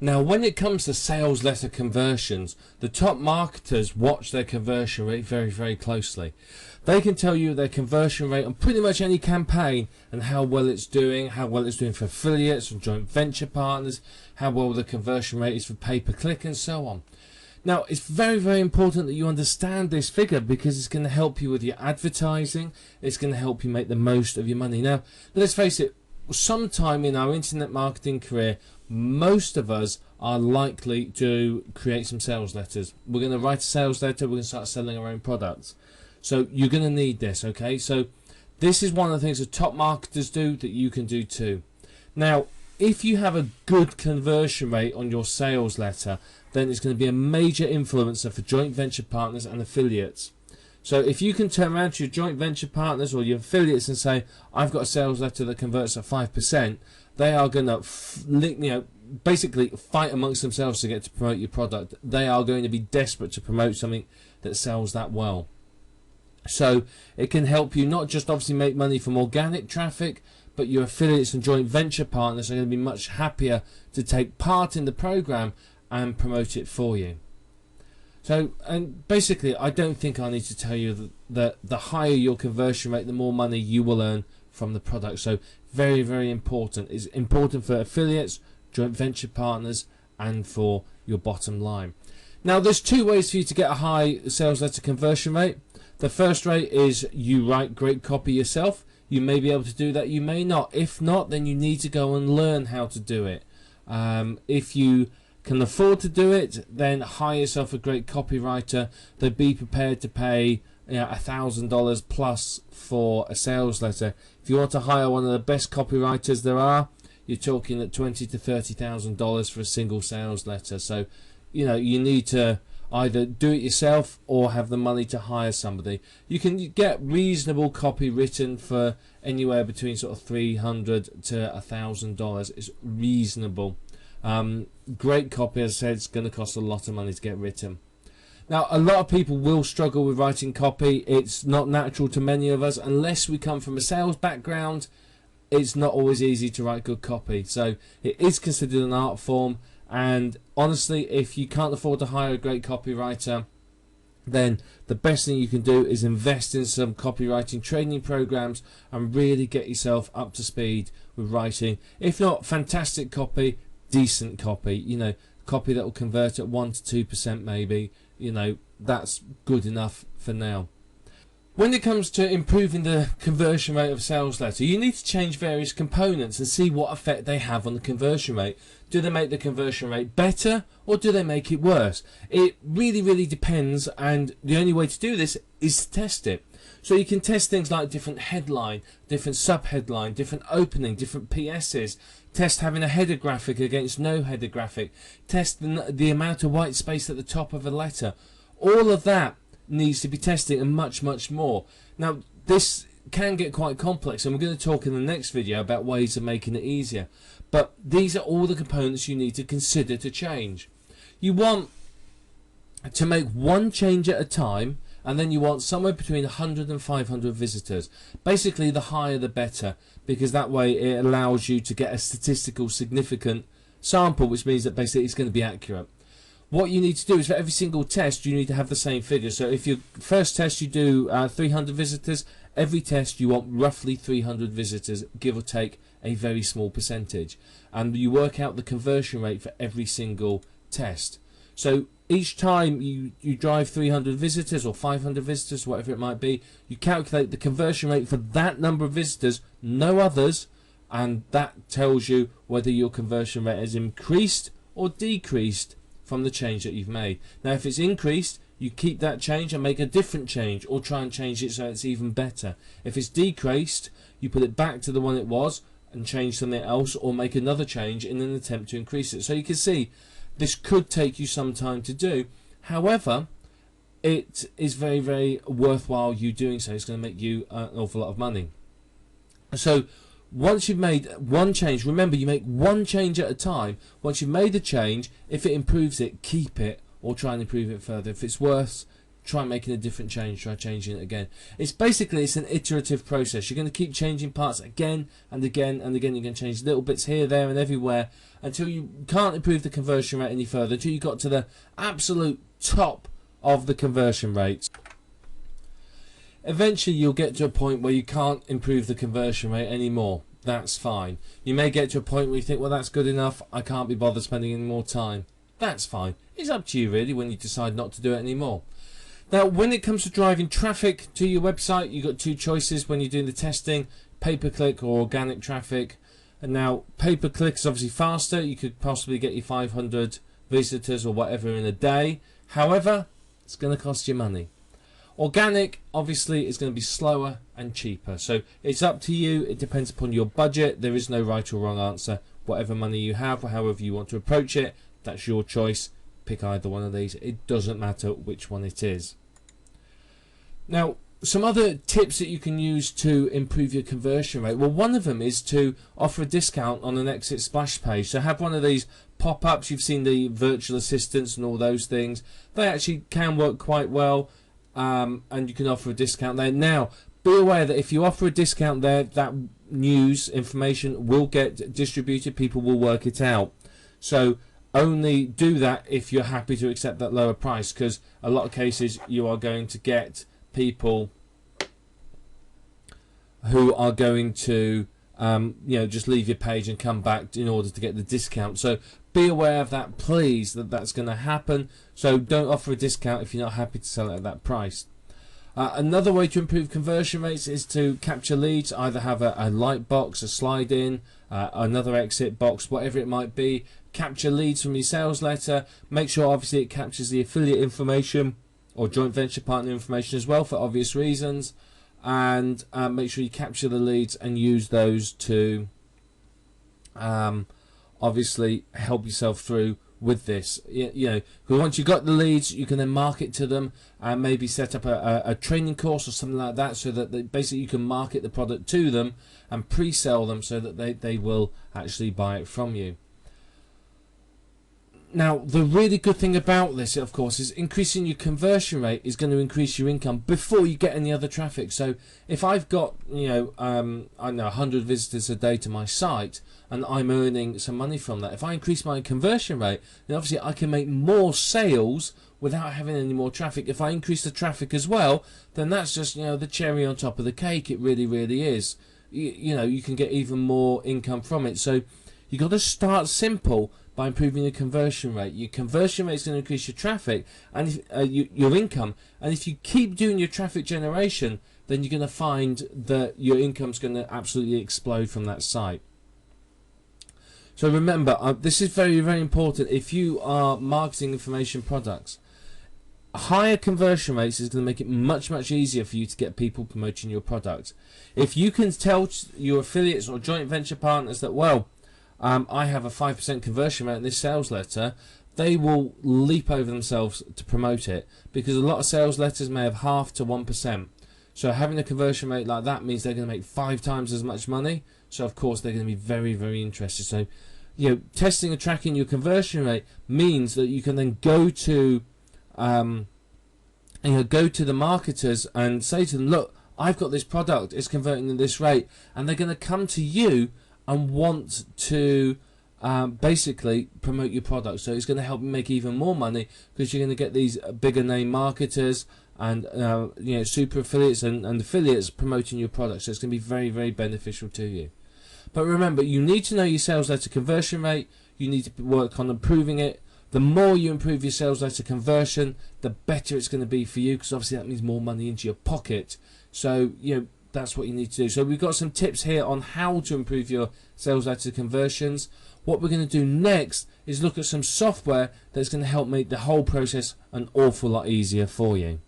Now, when it comes to sales letter conversions, the top marketers watch their conversion rate very, very closely. They can tell you their conversion rate on pretty much any campaign and how well it's doing for affiliates and joint venture partners, how well the conversion rate is for pay-per-click and so on. Now, it's very, very important that you understand this figure because it's going to help you with your advertising. It's going to help you make the most of your money. Now, let's face it, sometime in our internet marketing career, most of us are likely to create some sales letters. We're going to write a sales letter. We're going to start selling our own products. So you're going to need this, okay? So this is one of the things that top marketers do that you can do too. Now, if you have a good conversion rate on your sales letter, then it's going to be a major influencer for joint venture partners and affiliates. So if you can turn around to your joint venture partners or your affiliates and say, I've got a sales letter that converts at 5%, they are going to basically fight amongst themselves to get to promote your product. They are going to be desperate to promote something that sells that well. So it can help you not just obviously make money from organic traffic, but your affiliates and joint venture partners are going to be much happier to take part in the program and promote it for you. So, and basically, I don't think I need to tell you that the higher your conversion rate, the more money you will earn from the product. So very, very important. It's important for affiliates, joint venture partners, and for your bottom line. Now, there's two ways for you to get a high sales letter conversion rate. The first rate is you write great copy yourself. You may be able to do that, you may not. If not, then you need to go and learn how to do it. If you can afford to do it, then hire yourself a great copywriter. They'd be prepared to pay $1,000 plus for a sales letter. If you want to hire one of the best copywriters there are, you're talking at $20,000 to $30,000 for a single sales letter. So, you need to either do it yourself or have the money to hire somebody. You can get reasonable copy written for anywhere between sort of $300 to $1,000. It's reasonable. Great copy, as I said, it's going to cost a lot of money to get written. Now, a lot of people will struggle with writing copy. It's not natural to many of us. Unless we come from a sales background, it's not always easy to write good copy. So it is considered an art form. And honestly, if you can't afford to hire a great copywriter, then the best thing you can do is invest in some copywriting training programs and really get yourself up to speed with writing. If not fantastic copy, decent copy, copy that will convert at 1 to 2% maybe, that's good enough for now. When it comes to improving the conversion rate of a sales letter, you need to change various components and see what effect they have on the conversion rate. Do they make the conversion rate better or do they make it worse? It really, really depends, and the only way to do this is to test it. So you can test things like different headline, different sub-headline, different opening, different PSs. Test having a header graphic against no header graphic. Test the amount of white space at the top of a letter. All of that needs to be tested and much, much more. Now, this can get quite complex, and we're going to talk in the next video about ways of making it easier. But these are all the components you need to consider to change. You want to make one change at a time, and then you want somewhere between 100 and 500 visitors. Basically, the higher the better, because that way it allows you to get a statistical significant sample, which means that basically it's going to be accurate. What you need to do is for every single test you need to have the same figure. So if your first test you do 300 visitors, every test you want roughly 300 visitors, give or take a very small percentage, and you work out the conversion rate for every single test. So each time you drive 300 visitors or 500 visitors, whatever it might be, you calculate the conversion rate for that number of visitors, no others, and that tells you whether your conversion rate has increased or decreased from the change that you've made. Now, if it's increased, you keep that change and make a different change, or try and change it so it's even better. If it's decreased, you put it back to the one it was and change something else, or make another change in an attempt to increase it. So you can see this could take you some time to do. However, it is very, very worthwhile you doing so. It's going to make you an awful lot of money. So once you've made one change, remember you make one change at a time. Once you've made the change, if it improves it, keep it or try and improve it further. If it's worse, try making a different change, try changing it again. It's an iterative process. You're going to keep changing parts again and again and again. You're going to change little bits here, there and everywhere until you can't improve the conversion rate any further, until you got to the absolute top of the conversion rates. Eventually you'll get to a point where you can't improve the conversion rate anymore. That's fine. You may get to a point where you think, well, that's good enough, I can't be bothered spending any more time. That's fine. It's up to you really when you decide not to do it anymore. Now, when it comes to driving traffic to your website, you've got two choices when you're doing the testing: pay-per-click or organic traffic. And now, pay-per-click is obviously faster. You could possibly get your 500 visitors or whatever in a day. However, it's going to cost you money. Organic, obviously, is going to be slower and cheaper. So it's up to you. It depends upon your budget. There is no right or wrong answer. Whatever money you have or however you want to approach it, that's your choice. Pick either one of these. It doesn't matter which one it is. Now, some other tips that you can use to improve your conversion rate. Well, one of them is to offer a discount on an exit splash page. So have one of these pop-ups. You've seen the virtual assistants and all those things. They actually can work quite well, and you can offer a discount there. Now, be aware that if you offer a discount there, that news information will get distributed. People will work it out. So only do that if you're happy to accept that lower price, because a lot of cases you are going to get people who are going to just leave your page and come back in order to get the discount. So be aware of that, please, that's going to happen. So don't offer a discount if you're not happy to sell it at that price. Another way to improve conversion rates is to capture leads. Either have a light box, a slide in, another exit box, whatever it might be. Capture leads from your sales letter. Make sure obviously it captures the affiliate information or joint venture partner information as well, for obvious reasons. And make sure you capture the leads and use those to obviously help yourself through with this. Because once you've got the leads, you can then market to them and maybe set up a training course or something like that, so that basically you can market the product to them and pre-sell them so that they will actually buy it from you. Now, the really good thing about this, of course, is increasing your conversion rate is going to increase your income before you get any other traffic. So if I've got, I don't know, 100 visitors a day to my site and I'm earning some money from that, if I increase my conversion rate, then obviously I can make more sales without having any more traffic. If I increase the traffic as well, then that's just, the cherry on top of the cake. It really, really is. You can get even more income from it. So you've got to start simple by improving your conversion rate. Your conversion rate is going to increase your traffic and your income. And if you keep doing your traffic generation, then you're going to find that your income is going to absolutely explode from that site. So remember, this is very, very important. If you are marketing information products, higher conversion rates is going to make it much, much easier for you to get people promoting your product. If you can tell your affiliates or joint venture partners that, well, I have a 5% conversion rate in this sales letter, they will leap over themselves to promote it, because a lot of sales letters may have 0.5 to 1%. So having a conversion rate like that means they're going to make 5 times as much money. So of course they're going to be very, very interested. So testing and tracking your conversion rate means that you can then go to the marketers and say to them, look, I've got this product, it's converting at this rate, and they're going to come to you and want to basically promote your product. So it's going to help you make even more money, because you're going to get these bigger name marketers and super affiliates and affiliates promoting your product. So it's going to be very, very beneficial to you. But remember, you need to know your sales letter conversion rate. You need to work on improving it. The more you improve your sales letter conversion, the better it's going to be for you, because obviously that means more money into your pocket. So that's what you need to do. So we've got some tips here on how to improve your sales letter conversions. What we're going to do next is look at some software that's going to help make the whole process an awful lot easier for you.